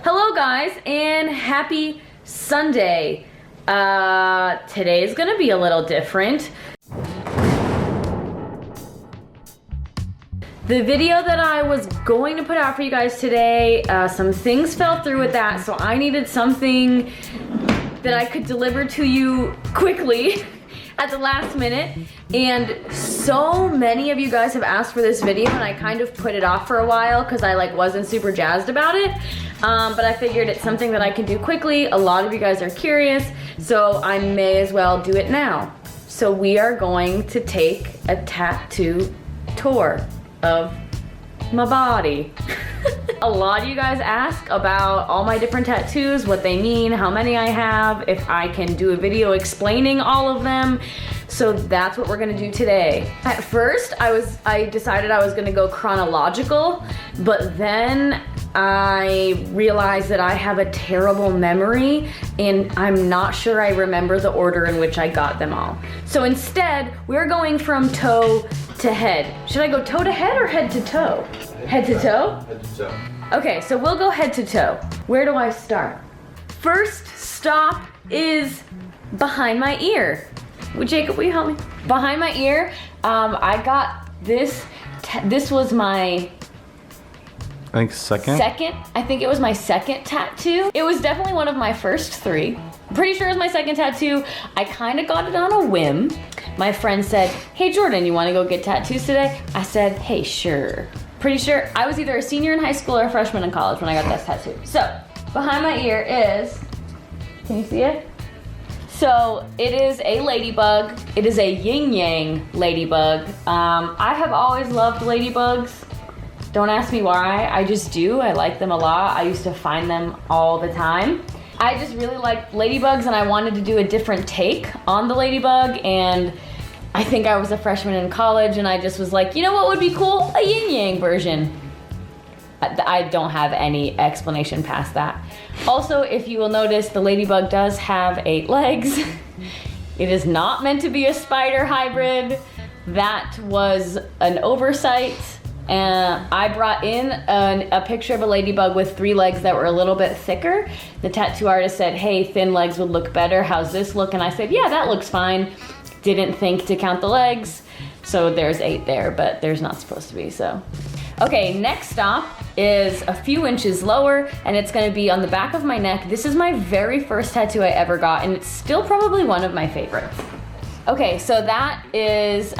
Hello guys and happy Sunday. Today's gonna be a little different. The video that I was going to put out for you guys today, some things fell through with that, so I needed something that I could deliver to you quickly at the last minute. And so many of you guys have asked for this video, and I kind of put it off for a while because I wasn't super jazzed about it. But I figured it's something that I can do quickly. A lot of you guys are curious, so I may as well do it now. So we are going to take a tattoo tour of my body. A lot of you guys ask about all my different tattoos, what they mean, how many I have, if I can do a video explaining all of them. So that's what we're gonna do today. At first, I decided I was gonna go chronological, but then I realized that I have a terrible memory and I'm not sure I remember the order in which I got them all. So instead, we're going from toe to head. Should I go toe to head or head to toe? Head to toe? Head to toe. Okay, so we'll go head to toe. Where do I start? First stop is behind my ear. Jacob, will you help me? Behind my ear, I got this. This was my I think second? I think it was my second tattoo. It was definitely one of my first three. I'm pretty sure it was my second tattoo. I kind of got it on a whim. My friend said, hey Jordan, you want to go get tattoos today? I said, hey, sure. Pretty sure I was either a senior in high school or a freshman in college when I got this tattoo. So, behind my ear is, can you see it? So, it is a ladybug. It is a yin-yang ladybug. I have always loved ladybugs. Don't ask me why, I just do. I like them a lot. I used to find them all the time. I just really like ladybugs and I wanted to do a different take on the ladybug, and I think I was a freshman in college and I just was like, you know what would be cool? A yin-yang version. I don't have any explanation past that. Also, if you will notice, the ladybug does have 8 legs. It is not meant to be a spider hybrid. That was an oversight. And I brought in a picture of a ladybug with 3 legs that were a little bit thicker. The tattoo artist said, hey, thin legs would look better. How's this look? And I said, yeah, that looks fine. Didn't think to count the legs. So there's 8 there, but there's not supposed to be, so. Okay, next stop is a few inches lower, and it's gonna be on the back of my neck. This is my very first tattoo I ever got, and it's still probably one of my favorites. Okay, so that is,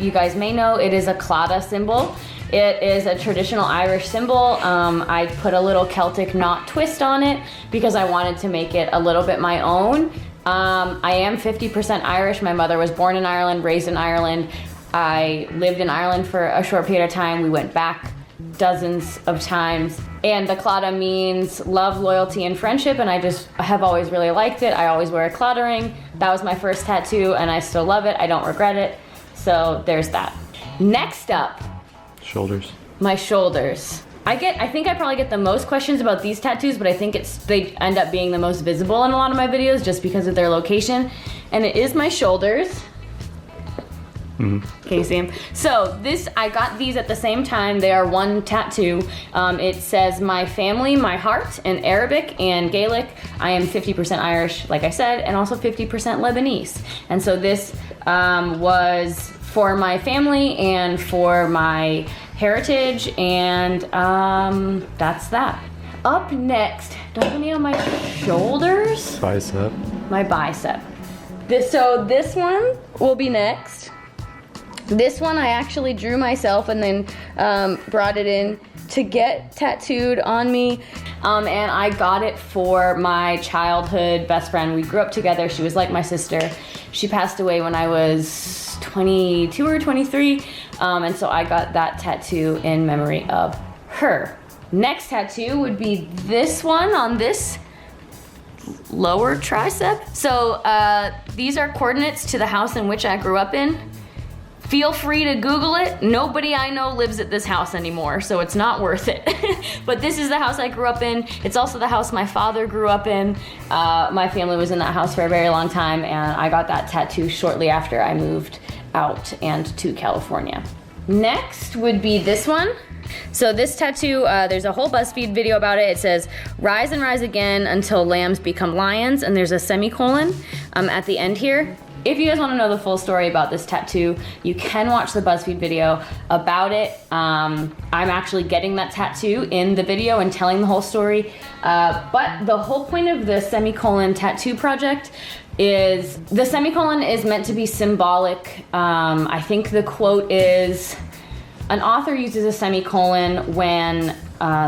you guys may know, it is a claddagh symbol. It is a traditional Irish symbol. I put a little Celtic knot twist on it because I wanted to make it a little bit my own. I am 50% Irish. My mother was born in Ireland, raised in Ireland. I lived in Ireland for a short period of time. We went back dozens of times. And the claddagh means love, loyalty, and friendship, and I just have always really liked it. I always wear a claddagh ring. That was my first tattoo, and I still love it. I don't regret it. So there's that. Next up, shoulders. My shoulders. I think I probably get the most questions about these tattoos, but I think they end up being the most visible in a lot of my videos just because of their location. And it is my shoulders. Mm-hmm. Can you see them? So I got these at the same time. They are one tattoo. It says my family, my heart in Arabic and Gaelic. I am 50% Irish, like I said, and also 50% Lebanese. And so this was for my family and for my heritage, and that's that. Up next, do I have any on my shoulders? Bicep. My bicep. So this one will be next. This one I actually drew myself and then brought it in to get tattooed on me. And I got it for my childhood best friend. We grew up together. She was like my sister. She passed away when I was 22 or 23. And so I got that tattoo in memory of her. Next tattoo would be this one on this lower tricep. So these are coordinates to the house in which I grew up in. Feel free to Google it. Nobody I know lives at this house anymore, so it's not worth it. But this is the house I grew up in. It's also the house my father grew up in. My family was in that house for a very long time, and I got that tattoo shortly after I moved out and to California. Next would be this one. So this tattoo, there's a whole BuzzFeed video about it. It says, rise and rise again until lambs become lions, and there's a semicolon at the end here. If you guys want to know the full story about this tattoo, you can watch the BuzzFeed video about it. I'm actually getting that tattoo in the video and telling the whole story. But the whole point of the semicolon tattoo project is, the semicolon is meant to be symbolic. I think the quote is, an author uses a semicolon when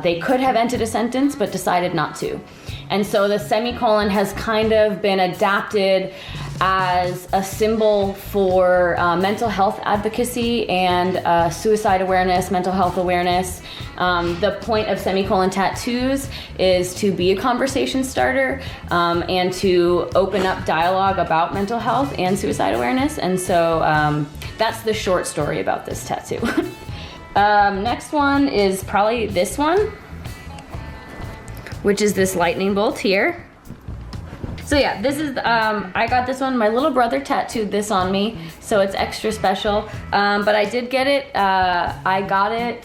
they could have ended a sentence but decided not to. And so the semicolon has kind of been adapted as a symbol for mental health advocacy and suicide awareness, mental health awareness. The point of semicolon tattoos is to be a conversation starter and to open up dialogue about mental health and suicide awareness. And so that's the short story about this tattoo. Next one is probably this one, which is this lightning bolt here. So yeah, this is, I got this one, my little brother tattooed this on me, so it's extra special. But I did get it, I got it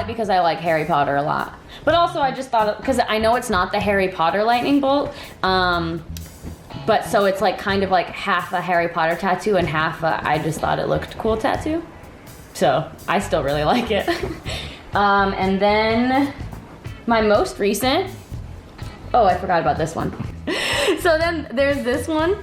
because I like Harry Potter a lot. But also I just thought, because I know it's not the Harry Potter lightning bolt, but so it's like kind of like half a Harry Potter tattoo and half a, I just thought it looked cool tattoo. So I still really like it. And then my most recent, oh, I forgot about this one. So then there's this one,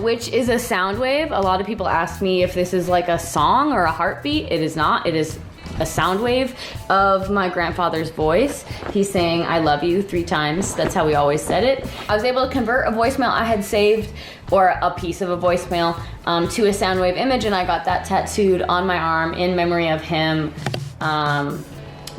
which is a sound wave. A lot of people ask me if this is like a song or a heartbeat. It is not. It is a sound wave of my grandfather's voice. He's saying, I love you 3 times. That's how we always said it. I was able to convert a voicemail I had saved, or a piece of a voicemail, to a sound wave image, and I got that tattooed on my arm in memory of him.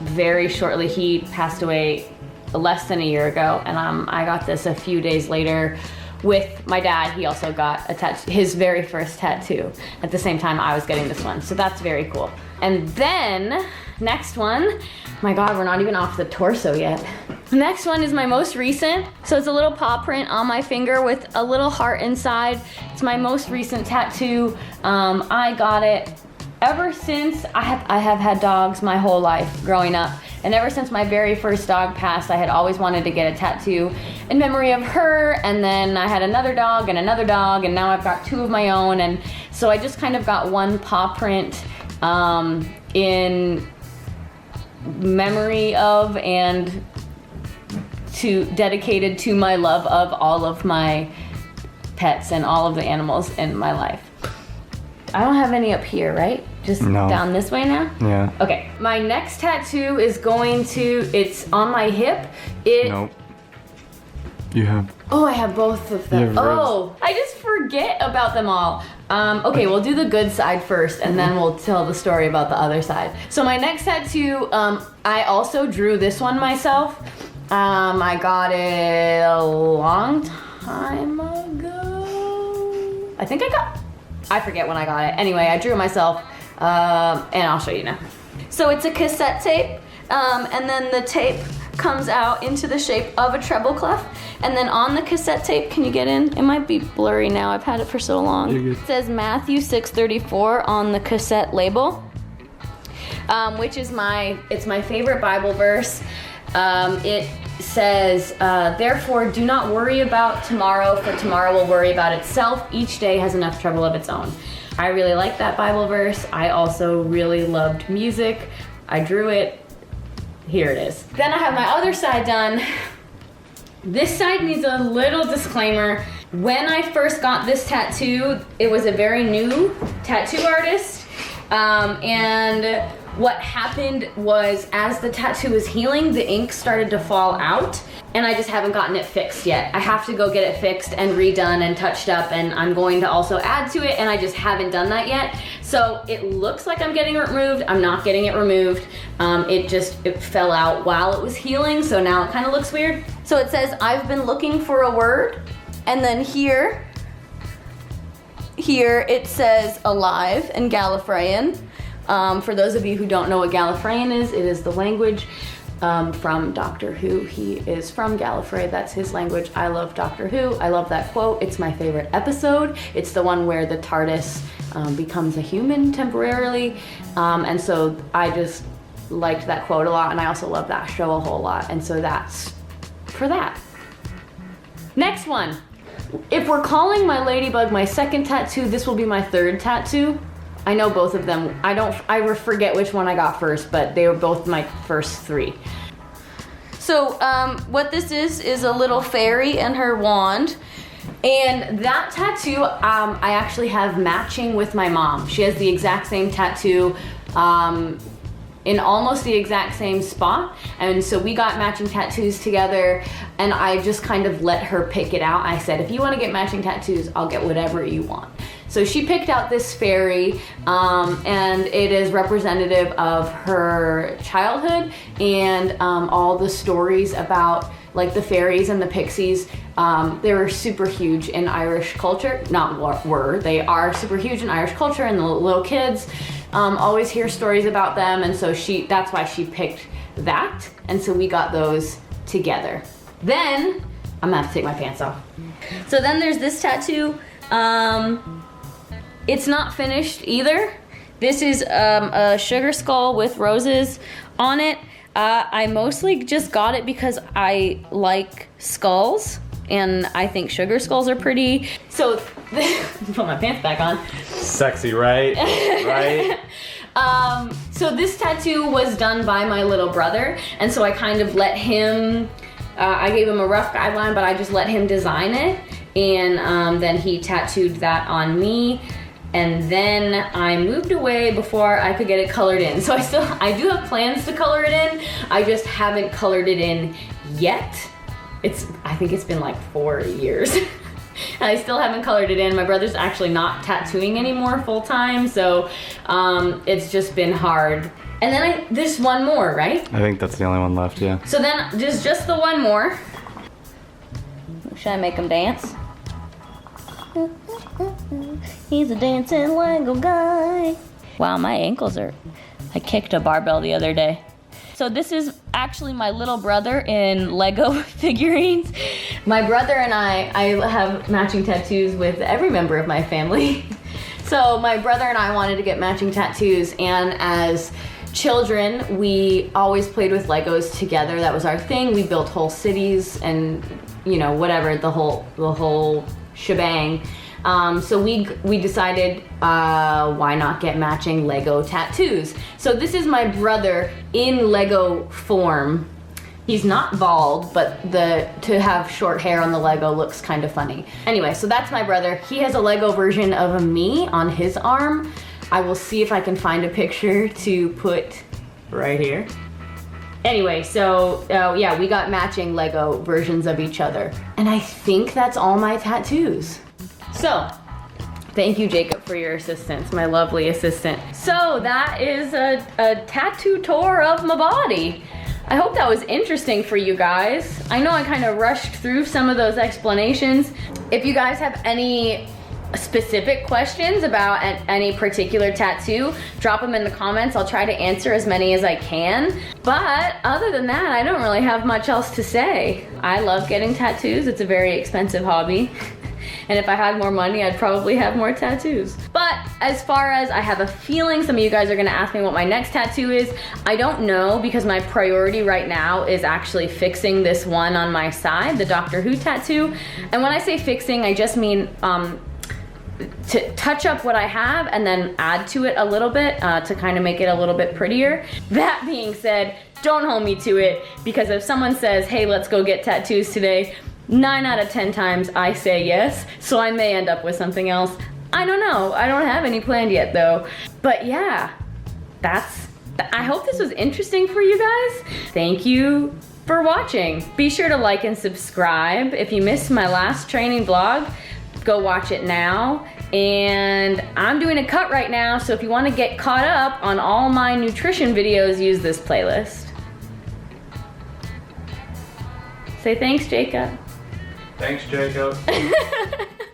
Very shortly, he passed away less than a year ago, and I got this a few days later with my dad. He also got his very first tattoo at the same time I was getting this one, so that's very cool. And then next one, my God, we're not even off the torso yet. The next one is my most recent, so it's a little paw print on my finger with a little heart inside. It's my most recent tattoo. I got it ever since I have had dogs my whole life growing up. And ever since my very first dog passed, I had always wanted to get a tattoo in memory of her. And then I had another dog, and now I've got 2 of my own. And so I just kind of got one paw print in memory of and dedicated to my love of all of my pets and all of the animals in my life. I don't have any up here, right? Just down this way now? Yeah. Okay. My next tattoo is it's on my hip. Nope. You have. Oh, I have both of them. Oh, I just forget about them all. Okay, we'll do the good side first, and then we'll tell the story about the other side. So my next tattoo, I also drew this one myself. I got it a long time ago. I forget when I got it. Anyway, I drew it myself, and I'll show you now. So it's a cassette tape, and then the tape comes out into the shape of a treble clef. And then on the cassette tape, can you get in? It might be blurry now, I've had it for so long. It says Matthew 6:34 on the cassette label, which is my favorite Bible verse. It says, therefore do not worry about tomorrow, for tomorrow will worry about itself. Each day has enough trouble of its own. I really like that Bible verse. I also really loved music. I drew it. Here it is. Then I have my other side done. This side needs a little disclaimer. When I first got this tattoo, it was a very new tattoo artist. And what happened was, as the tattoo was healing, the ink started to fall out, and I just haven't gotten it fixed yet. I have to go get it fixed and redone and touched up, and I'm going to also add to it, and I just haven't done that yet. So it looks like I'm getting it removed. I'm not getting it removed. It fell out while it was healing, so now it kind of looks weird. So it says, I've been looking for a word, and then here it says alive in Gallifreyan. For those of you who don't know what Gallifreyan is, it is the language from Doctor Who. He is from Gallifrey. That's his language. I love Doctor Who. I love that quote. It's my favorite episode. It's the one where the TARDIS becomes a human temporarily. And so I just liked that quote a lot, and I also love that show a whole lot. And so that's for that. Next one. If we're calling my ladybug my second tattoo, this will be my third tattoo. I know both of them. I forget which one I got first, but they were both my first 3. So what this is a little fairy and her wand. And that tattoo, I actually have matching with my mom. She has the exact same tattoo in almost the exact same spot. And so we got matching tattoos together, and I just kind of let her pick it out. I said, if you want to get matching tattoos, I'll get whatever you want. So she picked out this fairy, and it is representative of her childhood and all the stories about like the fairies and the pixies. They were super huge in Irish culture. They are super huge in Irish culture, and the little kids always hear stories about them, and so that's why she picked that, and so we got those together. Then, I'm gonna have to take my pants off. So then there's this tattoo. It's not finished either. This is a sugar skull with roses on it. I mostly just got it because I like skulls, and I think sugar skulls are pretty. So, put my pants back on. Sexy, right? Right? So this tattoo was done by my little brother, and so I kind of let him, I gave him a rough guideline, but I just let him design it, and then he tattooed that on me. And then I moved away before I could get it colored in. So I do have plans to color it in. I just haven't colored it in yet. I think it's been like 4 years. And I still haven't colored it in. My brother's actually not tattooing anymore full time, so it's just been hard. And then there's one more, right? I think that's the only one left, yeah. So then there's just the one more. Should I make him dance? He's a dancing Lego guy. Wow, my ankles are... I kicked a barbell the other day. So this is actually my little brother in Lego figurines. My brother and I have matching tattoos with every member of my family. So my brother and I wanted to get matching tattoos, and as children, we always played with Legos together. That was our thing. We built whole cities and, you know, whatever, the whole shebang. So we decided, why not get matching Lego tattoos? So this is my brother in Lego form. He's not bald, but to have short hair on the Lego looks kind of funny. Anyway, so that's my brother. He has a Lego version of me on his arm. I will see if I can find a picture to put right here. Anyway, so yeah, we got matching Lego versions of each other. And I think that's all my tattoos. So, thank you, Jacob, for your assistance, my lovely assistant. So that is a tattoo tour of my body. I hope that was interesting for you guys. I know I kind of rushed through some of those explanations. If you guys have any specific questions about any particular tattoo, drop them in the comments. I'll try to answer as many as I can. But other than that, I don't really have much else to say. I love getting tattoos. It's a very expensive hobby. And if I had more money, I'd probably have more tattoos. But as far as I have a feeling some of you guys are gonna ask me what my next tattoo is, I don't know, because my priority right now is actually fixing this one on my side, the Doctor Who tattoo. And when I say fixing, I just mean to touch up what I have and then add to it a little bit to kind of make it a little bit prettier. That being said, don't hold me to it, because if someone says, hey, let's go get tattoos today, 9 out of 10 times I say yes, so I may end up with something else. I don't know. I don't have any planned yet though. But yeah, I hope this was interesting for you guys. Thank you for watching. Be sure to like and subscribe. If you missed my last training vlog, go watch it now. And I'm doing a cut right now, so if you want to get caught up on all my nutrition videos, use this playlist. Say thanks, Jacob. Thanks, Jacob.